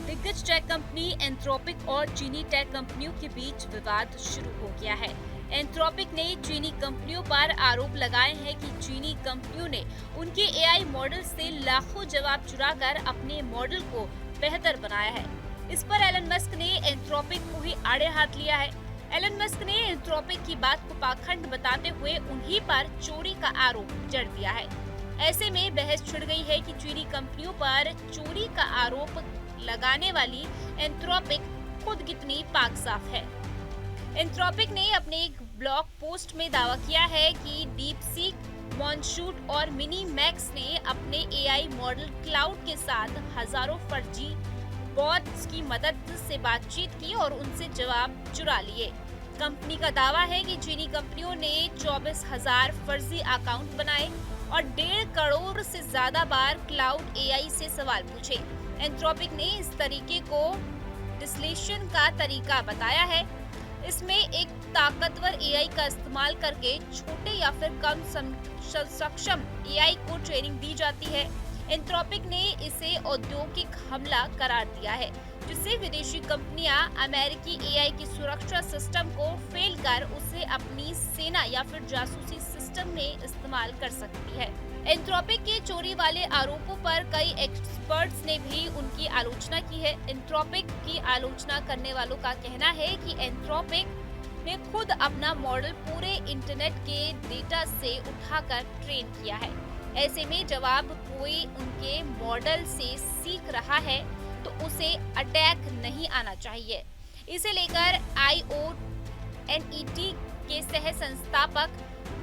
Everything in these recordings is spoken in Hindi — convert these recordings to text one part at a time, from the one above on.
दिग्गज टेक कंपनी एंथ्रोपिक और चीनी टेक कंपनियों के बीच विवाद शुरू हो गया है। एंथ्रोपिक ने चीनी कंपनियों पर आरोप लगाए हैं कि चीनी कंपनियों ने उनके एआई मॉडल से लाखों जवाब चुराकर अपने मॉडल को बेहतर बनाया है। इस पर एलन मस्क ने एंथ्रोपिक को ही आड़े हाथ लिया है। एलन मस्क ने एंथ्रोपिक की बात को पाखंड बताते हुए उन्हीं पर चोरी का आरोप जड़ दिया है। ऐसे में बहस छिड़ गई है कि चीनी कंपनियों पर चोरी का आरोप लगाने वाली एंथ्रोपिक खुद कितनी पाक साफ है। एंथ्रोपिक ने अपने एक ब्लॉग पोस्ट में दावा किया है कि डीपसीक, मॉन्शूट और मिनी मैक्स ने अपने एआई मॉडल क्लाउड के साथ हजारों फर्जी बॉट्स की मदद से बातचीत की और उनसे जवाब चुरा लिए। कंपनी का दावा है कि चीनी कंपनियों ने 24,000 फर्जी अकाउंट बनाए और 1.5 करोड़ से ज्यादा बार क्लाउड एआई से सवाल पूछे। एंथ्रोपिक ने इस तरीके को डिस्लेशन का तरीका बताया है। इसमें एक ताकतवर एआई का इस्तेमाल करके छोटे या फिर कम सक्षम एआई को ट्रेनिंग दी जाती है। एंथ्रोपिक ने इसे औद्योगिक हमला करार दिया है, जिससे विदेशी कंपनियां अमेरिकी एआई की सुरक्षा सिस्टम को फेल कर उसे अपनी सेना या फिर जासूसी सिस्टम में इस्तेमाल कर सकती है। एंथ्रोपिक के चोरी वाले आरोपों पर कई एक्सपर्ट्स ने भी उनकी आलोचना की है। एंथ्रोपिक की आलोचना करने वालों का कहना है कि एंथ्रोपिक ने खुद अपना मॉडल पूरे इंटरनेट के डेटा से उठाकर ट्रेन किया है। ऐसे में जब कोई उनके मॉडल से सीख रहा है तो उसे अटैक नहीं आना चाहिए। इसे लेकर IONET के सह संस्थापक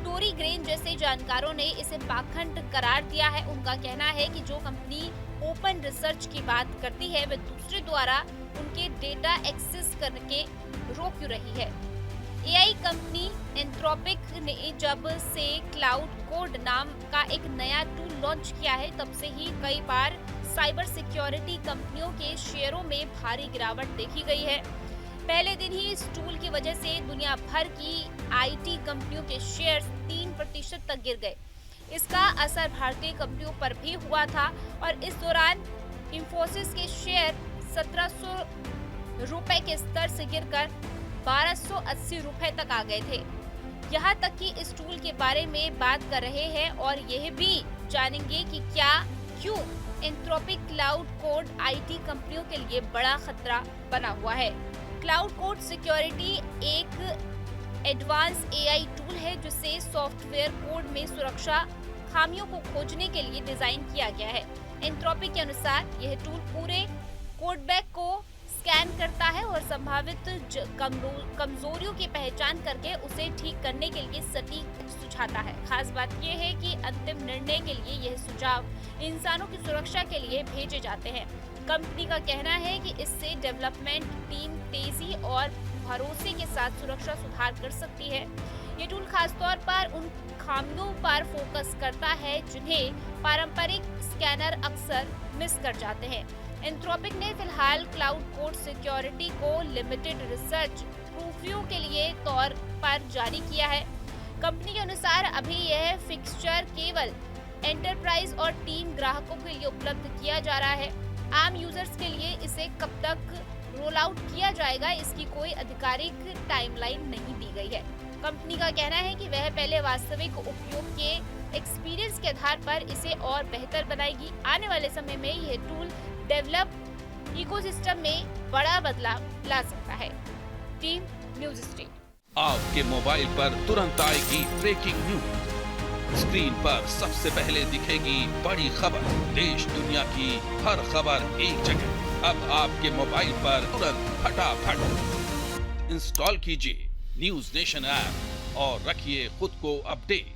टोरी ग्रेन जैसे जानकारों ने इसे पाखंड करार दिया है। उनका कहना है कि जो कंपनी ओपन रिसर्च की बात करती है वह दूसरे द्वारा उनके डेटा एक्सेस करके रोक क्यों रही है। एआई कंपनी एंथ्रोपिक ने जब से क्लाउड कोड नाम का एक नया टूल लॉन्च किया है तब से ही कई बार साइबर सिक्योरिटी कंपनियों के शेयरों में भारी गिरावट देखी गई है। पहले दिन ही इस टूल की वजह से दुनिया भर की आईटी कंपनियों के शेयर्स 3% तक गिर गए। इसका असर भारतीय कंपनियों पर भी हुआ था और इस दौरान इंफोसिस के शेयर 1700 रुपए के स्तर से गिरकर 1280 रुपए तक आ गए थे। यहाँ तक कि इस टूल के बारे में बात कर रहे हैं और यह भी जानेंगे कि क्यों एंथ्रोपिक क्लाउड कोड आईटी कंपनियों के लिए बड़ा खतरा बना हुआ है। क्लाउड कोड सिक्योरिटी एक एडवांस एआई टूल है जिसे सॉफ्टवेयर कोड में सुरक्षा खामियों को खोजने के लिए डिजाइन किया गया है। एंथ्रोपिक के अनुसार यह टूल पूरे कोडबैक को स्कैन करता है और संभावित कमजोरियों की पहचान करके उसे ठीक करने के लिए सटीक सुझाता है। खास बात यह है कि अंतिम निर्णय के लिए यह सुझाव इंसानों की सुरक्षा के लिए भेजे जाते हैं। कंपनी का कहना है कि इससे डेवलपमेंट टीम तेजी और भरोसे के साथ सुरक्षा सुधार कर सकती है। ये टूल खासतौर पर उन खामियों पर फोकस करता है जिन्हें पारंपरिक स्कैनर अक्सर मिस कर जाते हैं। एंथ्रोपिक ने फिलहाल क्लाउड कोड सिक्योरिटी को लिमिटेड रिसर्च प्रूफियों के लिए तौर पर जारी किया है। कंपनी के अनुसार अभी यह फिक्सचर केवल एंटरप्राइज और टीम ग्राहकों के लिए उपलब्ध किया जा रहा है। आम यूजर्स के लिए इसे कब तक रोल आउट किया जाएगा इसकी कोई आधिकारिक टाइमलाइन नहीं दी गई है। कंपनी का कहना है कि वह पहले वास्तविक उपयोग के एक्सपीरियंस के आधार पर इसे और बेहतर बनाएगी। आने वाले समय में यह टूल डेवलप इकोसिस्टम में बड़ा बदलाव ला सकता है। Team news street. आपके मोबाइल पर तुरंत आएगी ब्रेकिंग न्यूज। स्क्रीन पर सबसे पहले दिखेगी बड़ी खबर। देश दुनिया की हर खबर एक जगह। अब आपके मोबाइल पर तुरंत फटाफट इंस्टॉल कीजिए न्यूज नेशन ऐप और रखिए खुद को अपडेट।